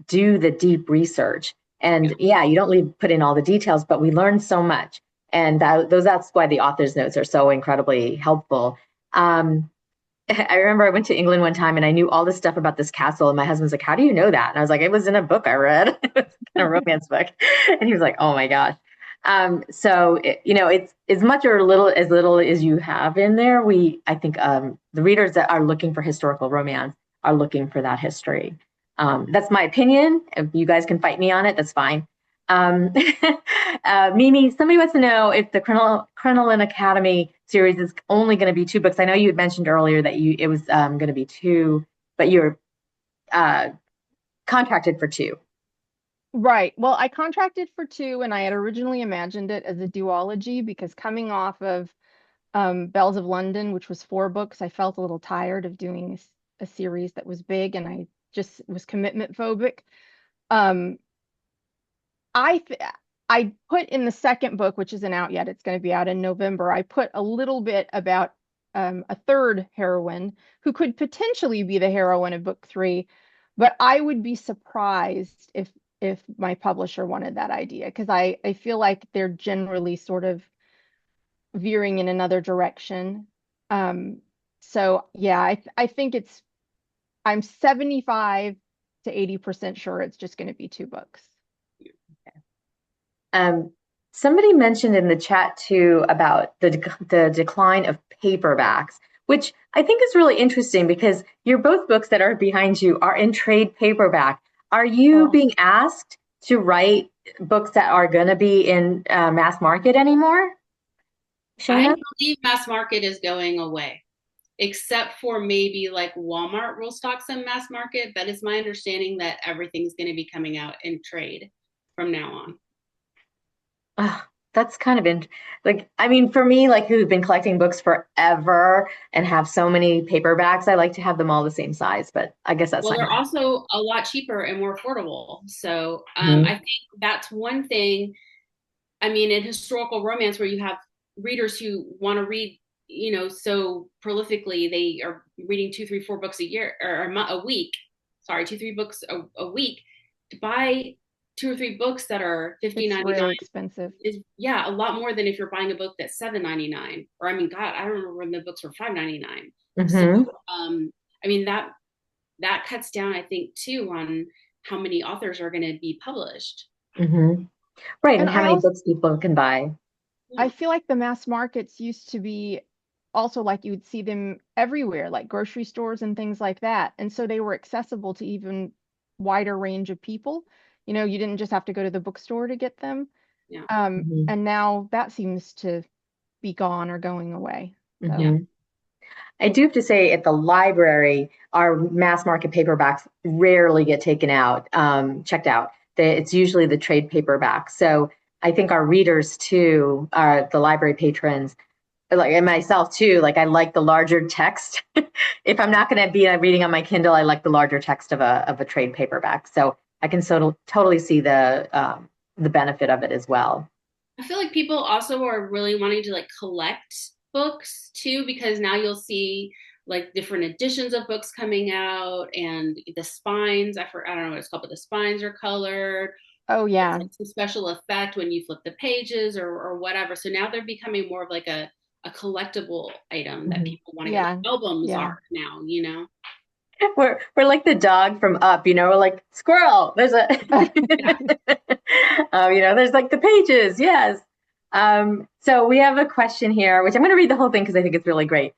do the deep research. And yeah, you don't put in all the details, but we learn so much. And that's why the author's notes are so incredibly helpful. I remember I went to England one time and I knew all this stuff about this castle. And my husband's like, "How do you know that?" And I was like, "It was in a book I read." It was in a romance book. And he was like, "Oh my gosh." It's as much or little as you have in there. I think the readers that are looking for historical romance are looking for that history. That's my opinion. If you guys can fight me on it, that's fine. Um, Mimi, somebody wants to know if the Crinoline Academy series is only going to be 2 books. I know you had mentioned earlier that it was going to be 2, but you're contracted for 2. Right. Well, I contracted for 2, and I had originally imagined it as a duology because coming off of Bells of London, which was 4 books, I felt a little tired of doing a series that was big, and I just was commitment phobic. Um, I th- I put in the second book, which isn't out yet, it's going to be out in November. I put a little bit about a third heroine who could potentially be the heroine of book 3, but I would be surprised if my publisher wanted that idea, because I feel like they're generally sort of veering in another direction. So yeah, I think I'm 75 to 80% sure it's just going to be 2 books. Somebody mentioned in the chat too about the decline of paperbacks, which I think is really interesting because both books that are behind you are in trade paperback. Are you being asked to write books that are going to be in mass market anymore, Shana? I believe mass market is going away, except for maybe like Walmart will stock some mass market. That is my understanding, that everything's going to be coming out in trade from now on. That's kind of I mean, for me, like, who've been collecting books forever and have so many paperbacks, I like to have them all the same size, but I guess that's well, not they're gonna also a lot cheaper and more affordable. So happen. I think that's one thing. I mean, in historical romance, where you have readers who want to read, so prolifically, they are reading 2, 3, 4 books a year, or a week. Sorry, 2, 3 books a week. To buy 2 or 3 books that are It's $15.99 really expensive. is, yeah, a lot more than if you're buying a book that's $7.99. Or, I mean, God, I remember when the books were $5.99. So I mean, that cuts down, I think, too, on how many authors are going to be published. Right, and how many books people can buy. I feel like the mass markets used to be also like you would see them everywhere, like grocery stores and things like that. And so they were accessible to even wider range of people. You didn't just have to go to the bookstore to get them. Yeah. And now that seems to be gone or going away. So. Yeah. I do have to say, at the library, our mass market paperbacks rarely get taken out, checked out. It's usually the trade paperback. So I think our readers too, the library patrons, like, and myself too, like, I like the larger text. If I'm not going to be reading on my Kindle, I like the larger text of a trade paperback. So I can totally see the benefit of it as well. I feel like people also are really wanting to like collect books too, because now you'll see like different editions of books coming out, and the spines, I don't know what it's called, but the spines are colored. Oh yeah. It's like some special effect when you flip the pages or whatever. So now they're becoming more of like a collectible item that people want to get. Like albums are now, We're like the dog from Up, we're like, squirrel, there's a there's like the pages, yes. So we have a question here, which I'm going to read the whole thing because I think it's really great.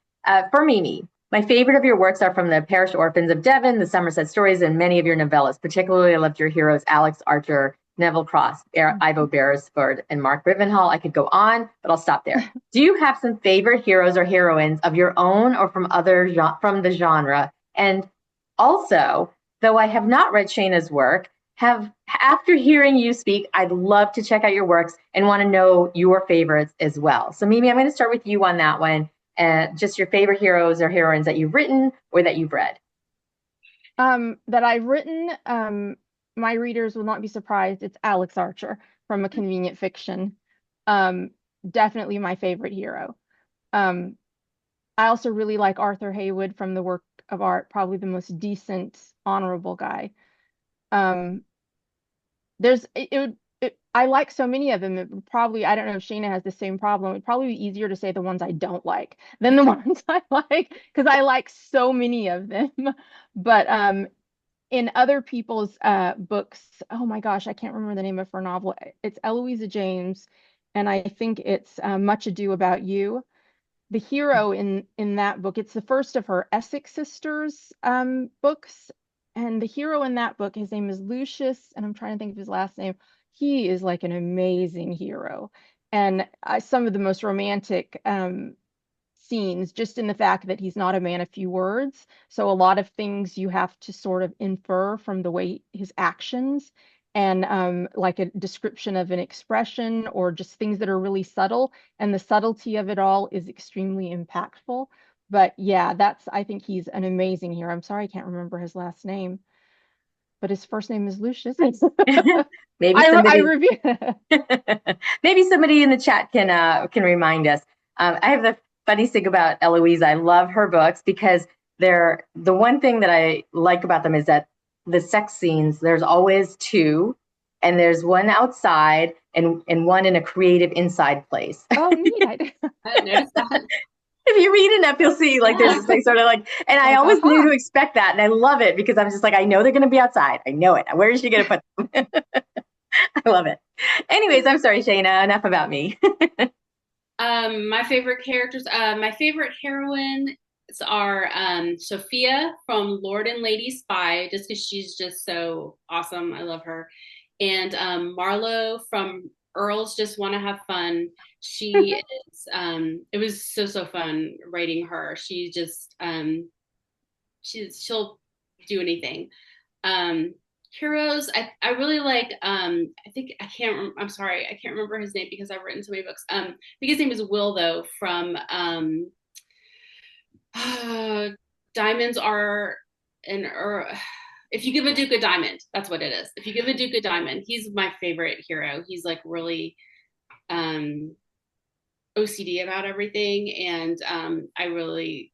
For Mimi, my favorite of your works are from the Parish Orphans of Devon, the Somerset Stories, and many of your novellas. Particularly, I loved your heroes, Alex Archer, Neville Cross, Ivo Beresford, and Mark Rivenhall. I could go on, but I'll stop there. Do you have some favorite heroes or heroines of your own or from from the genre? And also, though I have not read Shana's work, have after hearing you speak, I'd love to check out your works and want to know your favorites as well. So Mimi, I'm going to start with you on that one. Just your favorite heroes or heroines that you've written or that you've read. That I've written, my readers will not be surprised. It's Alex Archer from A Convenient Fiction. Definitely my favorite hero. Um, I also really like Arthur Haywood from The Work of Art, probably the most decent, honorable guy. Um, I like so many of them. It would probably, I don't know if Shana has the same problem. It'd probably be easier to say the ones I don't like than the ones I like because I like so many of them. But in other people's books, oh my gosh, I can't remember the name of her novel. It's Eloisa James, and I think it's Much Ado About You. The hero in that book, it's the first of her Essex sisters books, and the hero in that book, his name is Lucius, and I'm trying to think of his last name. He is like an amazing hero, and some of the most romantic scenes, just in the fact that he's not a man of few words. So a lot of things you have to sort of infer from the way his actions and like a description of an expression or just things that are really subtle. And the subtlety of it all is extremely impactful. But yeah, I think he's an amazing hero. I'm sorry, I can't remember his last name, but his first name is Lucius. Maybe I somebody, review. maybe somebody in the chat can remind us. I have the funny thing about Eloise. I love her books because they're the one thing that I like about them is that the sex scenes. There's always two, and there's one outside and one in a creative inside place. Oh, neat. I didn't notice that. If you read enough, you'll see like there's this like sort of like, and I Like, always knew aha. to expect that, and I love it because I'm just like I know they're going to be outside. I know it. Where is she going to put them? I love it. Anyways, I'm sorry, Shana. Enough about me. My favorite characters, my favorite heroines are Sophia from Lord and Lady Spy, just because she's just so awesome. I love her. And Marlowe from Earls Just Want to Have Fun. She is, it was so fun writing her. She'll do anything. Heroes, I really like I think I can't I'm sorry, I can't remember his name because I've written so many books. I think his name is Will though from Diamonds Are an if you give a Duke a diamond, that's what it is. If you give a Duke a diamond, he's my favorite hero. He's like really OCD about everything, and I really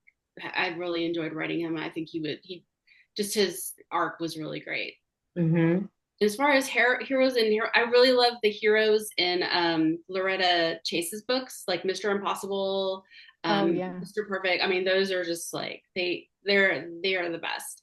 enjoyed writing him. I think he just his arc was really great. Mm-hmm. As far as heroes and I really love the heroes in Loretta Chase's books, like Mr. Impossible, Oh yeah. Mr. Perfect. I mean, those are just like they are the best.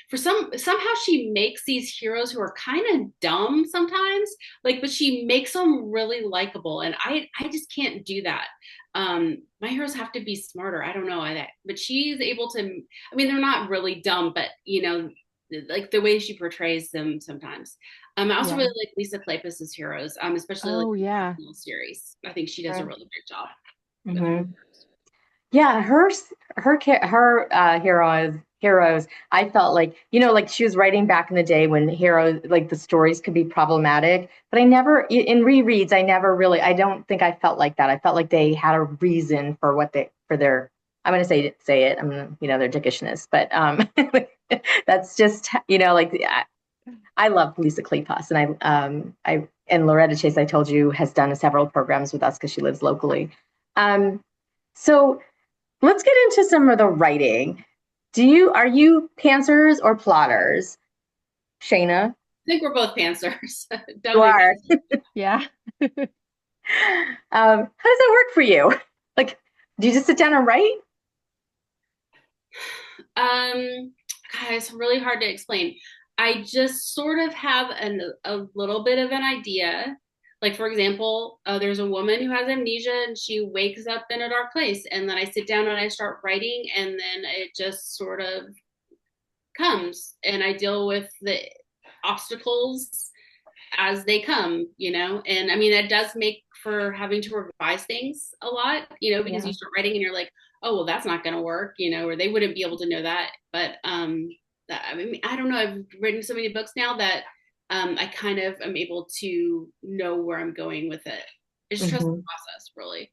For somehow she makes these heroes who are kind of dumb sometimes, like, but she makes them really likable, and I just can't do that. My heroes have to be smarter. I don't know, but she's able to. I mean, they're not really dumb, but like the way she portrays them sometimes. I also Yeah. really like Lisa Kleypas's heroes, especially like Oh yeah. the series. I think she does a really great job with her. Mm-hmm. Yeah, her heroes. I felt like like she was writing back in the day when heroes like the stories could be problematic. But I never in rereads. I never really. I don't think I felt like that. I felt like they had a reason for what they for their. I'm going to say it. I'm their dickishness, but that's just like I love Lisa Kleypas, and I and Loretta Chase. I told you has done several programs with us because she lives locally. So let's get into some of the writing. Are you pantsers or plotters, Shana? I think we're both pantsers. You are. Yeah. How does that work for you? Like, do you just sit down and write? God, it's really hard to explain. I just sort of have a little bit of an idea. Like, for example, there's a woman who has amnesia and she wakes up in a dark place. And then I sit down and I start writing, and then it just sort of comes and I deal with the obstacles as they come, you know? And I mean, that does make for having to revise things a lot, you know, because Yeah. you start writing and you're like, oh, well, that's not going to work, you know, or they wouldn't be able to know that. But I mean, I don't know. I've written so many books now that I kind of am able to know where I'm going with it. I just trust the Hmm. process, really.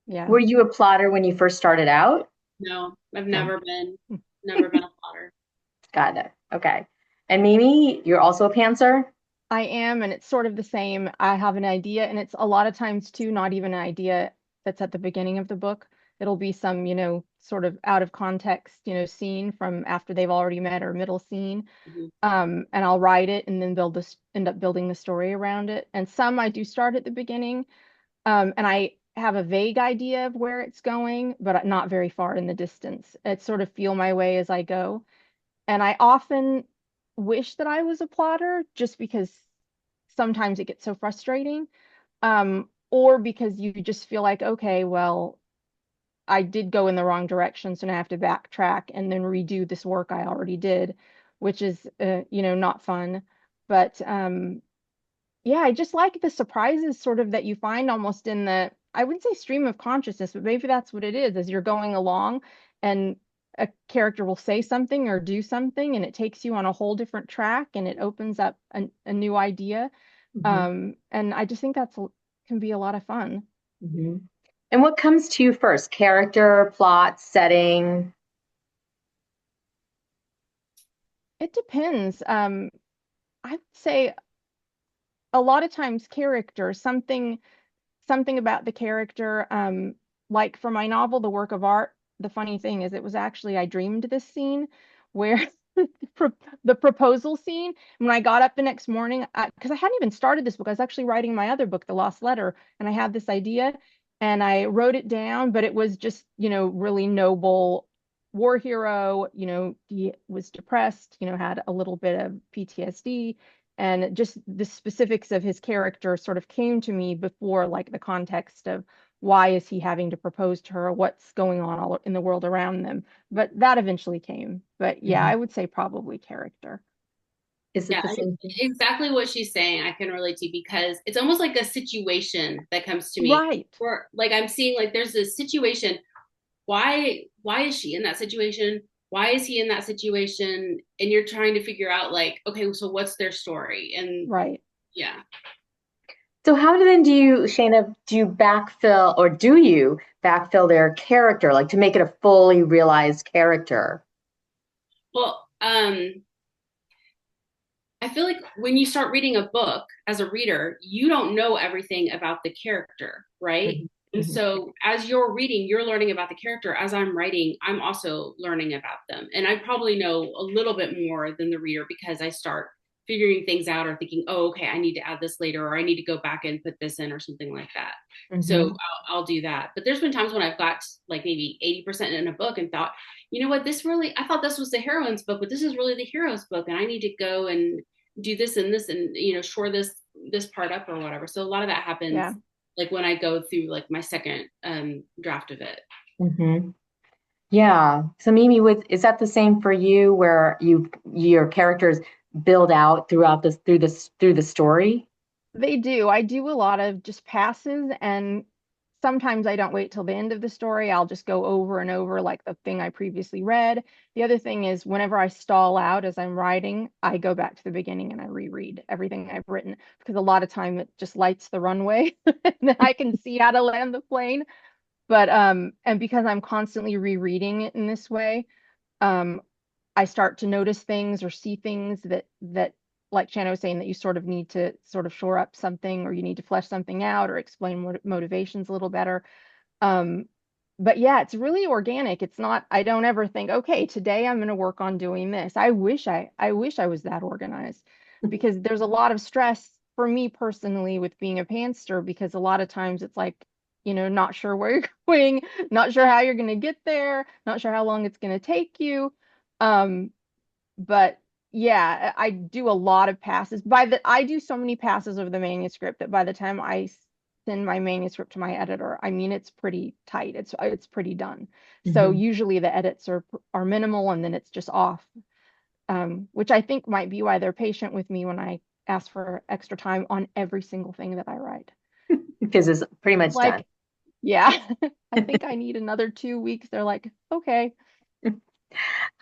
Yeah. Were you a plotter when you first started out? No, I've No. never been a plotter. Got it. Okay. And Mimi, you're also a pantser? I am, and it's sort of the same. I have an idea, and it's a lot of times too, not even an idea that's at the beginning of the book. It'll be some, sort of out of context, scene from after they've already met or middle scene. Mhm. And I'll write it and then end up building the story around it. And some I do start at the beginning, and I have a vague idea of where it's going, but not very far in the distance. It's sort of feel my way as I go. And I often wish that I was a plotter just because sometimes it gets so frustrating. Or because you just feel like, okay, well, I did go in the wrong direction, so now I have to backtrack and then redo this work I already did, which is, not fun. But yeah, I just like the surprises sort of that you find almost in the, I wouldn't say stream of consciousness, but maybe that's what it is, as you're going along and a character will say something or do something and it takes you on a whole different track and it opens up a new idea. Hmm. And I just think can be a lot of fun. Hmm. And what comes to you first? Character, plot, setting? It depends. I would say a lot of times character, something about the character. Like for my novel, The Work of Art, the funny thing is it was actually I dreamed this scene where pro- the proposal scene. When I got up the next morning, because I hadn't even started this book, I was actually writing my other book, The Lost Letter, and I had this idea and I wrote it down, but it was just, really noble war hero. He was depressed, had a little bit of PTSD, and just the specifics of his character sort of came to me before like the context of why is he having to propose to her, what's going on all in the world around them, but that eventually came. But yeah, Mhm. I would say probably character. Is it Yeah, the same thing? exactly what she's saying. I can relate to because it's almost like a situation that comes to me, Right. or like I'm seeing like there's this situation. Why is she in that situation? Why is he in that situation? And you're trying to figure out like, okay, so what's their story? And Right. yeah. So how then do you, Shana, do you backfill or do you backfill their character, like to make it a fully realized character? Well, I feel like when you start reading a book as a reader, you don't know everything about the character, right? Mhm. And Mhm. so as you're reading, you're learning about the character. As I'm writing, I'm also learning about them. And I probably know a little bit more than the reader because I start figuring things out or thinking, oh, okay, I need to add this later, or I need to go back and put this in or something like that. So Mhm. I'll do that. But there's been times when I've got like maybe 80% in a book and thought, you know what, I thought this was the heroine's book, but this is really the hero's book. And I need to go and do this and this and shore this part up or whatever. So a lot of that happens Yeah. like when I go through like my second draft of it. Mhm. Yeah. So Mimi, is that the same for you where your characters build out throughout through the story? They do. I do a lot of just passes, and sometimes I don't wait till the end of the story. I'll just go over and over like the thing I previously read. The other thing is whenever I stall out as I'm writing, I go back to the beginning and I reread everything I've written because a lot of time it just lights the runway and then I can see how to land the plane. But and because I'm constantly rereading it in this way, um I start to notice things or see things that like Shannon was saying, that you sort of need to sort of shore up something or you need to flesh something out or explain motivations a little better. Um, but yeah, it's really organic. It's not, I don't ever think, okay, today I'm going to work on doing this. I wish I was that organized because there's a lot of stress for me personally with being a pantser because a lot of times it's like, not sure where you're going, not sure how you're going to get there, not sure how long it's going to take you. Um, but yeah, I do a lot of passes. I do so many passes of the manuscript that by the time I send my manuscript to my editor, I mean it's pretty tight. It's pretty done. So Mhm. usually the edits are minimal and then it's just off, which I think might be why they're patient with me when I ask for extra time on every single thing that I write. Because it's pretty much done. Like, yeah, I think I need another 2 weeks. They're like, okay.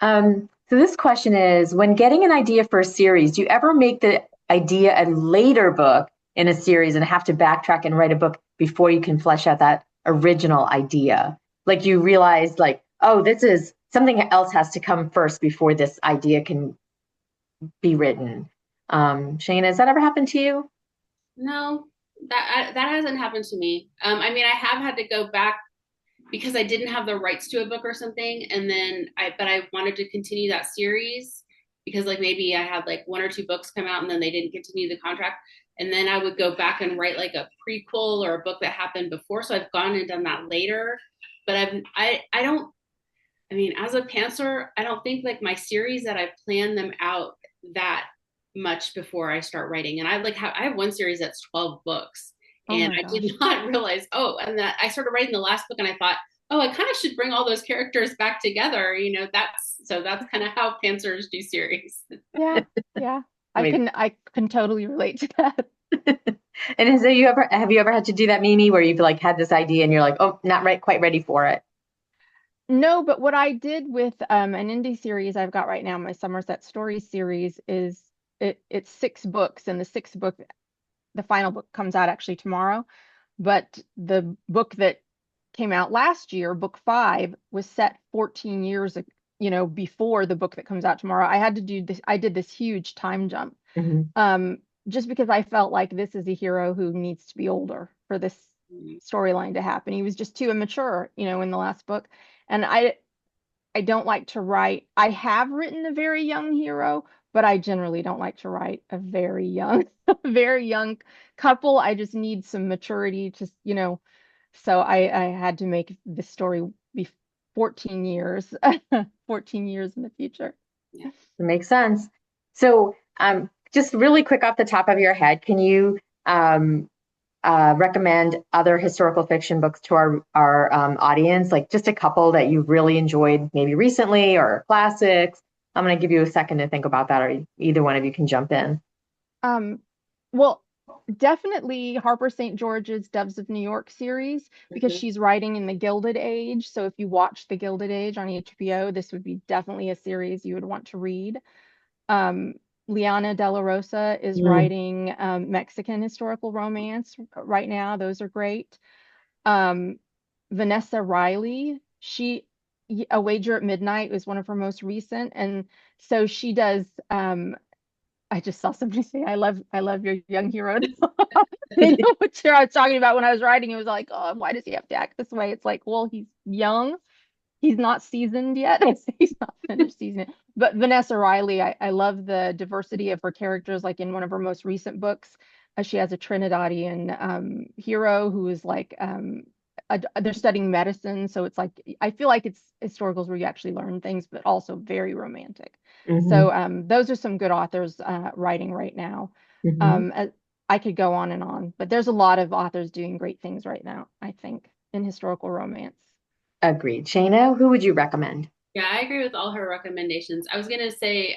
So this question is, when getting an idea for a series, do you ever make the idea a later book in a series and have to backtrack and write a book before you can flesh out that original idea? Like you realize like, oh, this is something else has to come first before this idea can be written. Shana, has that ever happened to you? No, that hasn't happened to me. I mean, I have had to go back because I didn't have the rights to a book or something, and then I wanted to continue that series because like maybe I had like one or two books come out and then they didn't continue the contract, and then I would go back and write like a prequel or a book that happened before. So I've gone and done that later, but I don't. I mean, as a pantser, I don't think like my series that I plan them out that much before I start writing. And I have one series that's 12 books. Oh And my I did gosh. not realize, and that I started writing the last book and I thought, oh, I kind of should bring all those characters back together. That's kind of how pantsers do series. Yeah, yeah. I mean, I can totally relate to that. and have you ever had to do that, Mimi, where you've like had this idea and you're like, oh, not right, quite ready for it? No, but what I did with an indie series I've got right now, my Somerset Stories series, is it's 6 books, and the final book comes out actually tomorrow. But the book that came out last year, book 5, was set 14 years, before the book that comes out tomorrow. I had to do this. I did this huge time jump, Mhm. just because I felt like this is a hero who needs to be older for this storyline to happen. He was just too immature, in the last book. And I don't like to write. I have written a very young hero, but I generally don't like to write a very young, very young couple. I just need some maturity so I had to make this story be 14 years, 14 years in the future. Yeah. It makes sense. So, just really quick off the top of your head, can you recommend other historical fiction books to our audience? Like just a couple that you really enjoyed, maybe recently or classics. I'm going to give you a second to think about that, or either one of you can jump in. Um, well, definitely Harper St. George's Doves of New York series, because Mhm. she's writing in the Gilded Age. So if you watch the Gilded Age on HBO, this would be definitely a series you would want to read. Um, Liana De La Rosa is Mm. writing Mexican historical romance right now. Those are great. Um, Vanessa Riley, A Wager at Midnight is one of her most recent, and so she does. I just saw somebody say, I love your young hero." They know what year I was talking about when I was writing. It was like, oh, why does he have to act this way? It's like, well, he's young. He's not seasoned yet. He's not finished seasoning. But Vanessa Riley, I love the diversity of her characters. Like in one of her most recent books, she has a Trinidadian hero who is like, they're studying medicine. So it's like, I feel like it's historicals where you actually learn things, but also very romantic. Mhm. So those are some good authors writing right now. Mhm. I could go on and on, but there's a lot of authors doing great things right now, I think, in historical romance. Agreed. Shana, who would you recommend? Yeah, I agree with all her recommendations. I was gonna say,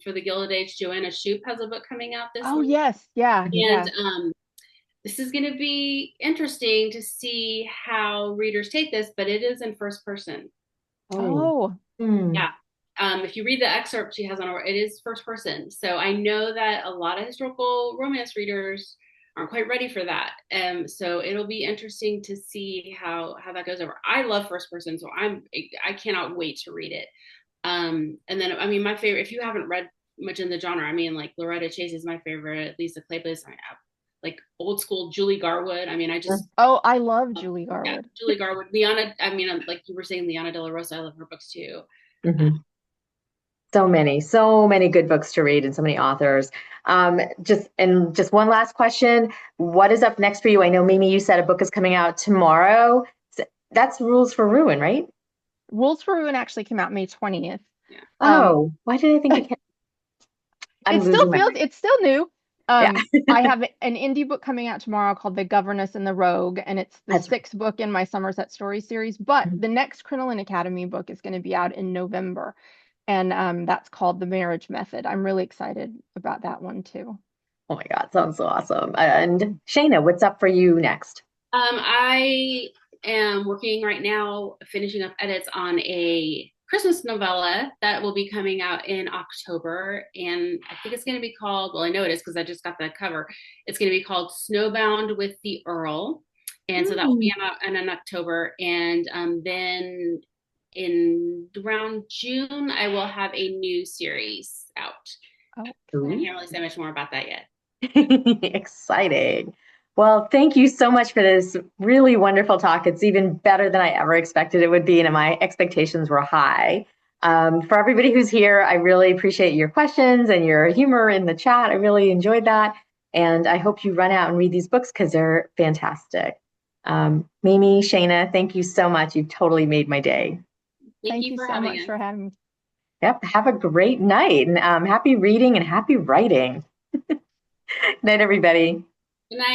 for the Gilded Age, Joanna Shoup has a book coming out this Oh, month, yes. Yeah. and Yeah. this is gonna be interesting to see how readers take this, but it is in first person. Oh. Oh, Hmm. Yeah. If you read the excerpt she has on her, it is first person. So I know that a lot of historical romance readers aren't quite ready for that. So it'll be interesting to see how that goes over. I love first person, so I cannot wait to read it. And then I mean my favorite, if you haven't read much in the genre, I mean like Loretta Chase is my favorite, Lisa Kleypas, I have like old school Julie Garwood. I mean, I just oh, I love Julie yeah, Garwood. Julie Garwood, Liana. I mean, like you were saying, Liana De La Rosa. I love her books too. Mhm. So many good books to read and so many authors. Just one last question. What is up next for you? I know, Mimi, you said a book is coming out tomorrow. That's Rules for Ruin, right? Rules for Ruin actually came out May 20th. Yeah. Um, Oh, why did I think it came? I'm It losing still my feels, mind. it's still new. Yeah. I have an indie book coming out tomorrow called The Governess and the Rogue, and it's the That's sixth book in my Somerset Story series. But the next Crinoline Academy book is going to be out in November, and that's called The Marriage Method. I'm really excited about that one too. oh my God, sounds so awesome. And Shana, what's up for you next? I am working right now, finishing up edits on a Christmas novella that will be coming out in October. And I think it's going to be called, well, I know it is because I just got the cover. It's going to be called Snowbound with the Earl. And so that will be in October. And then in around June, I will have a new series out. Oh, I Ooh. can't really say much more about that yet. Exciting. Well, thank you so much for this really wonderful talk. It's even better than I ever expected it would be, and my expectations were high. For everybody who's here, I really appreciate your questions and your humor in the chat. I really enjoyed that. And I hope you run out and read these books because they're fantastic. Mimi, Shana, thank you so much. You've totally made my day. Thank thank you you for so having much us. for having me. Yep. Have a great night and happy reading and happy writing. Night, everybody. Good night.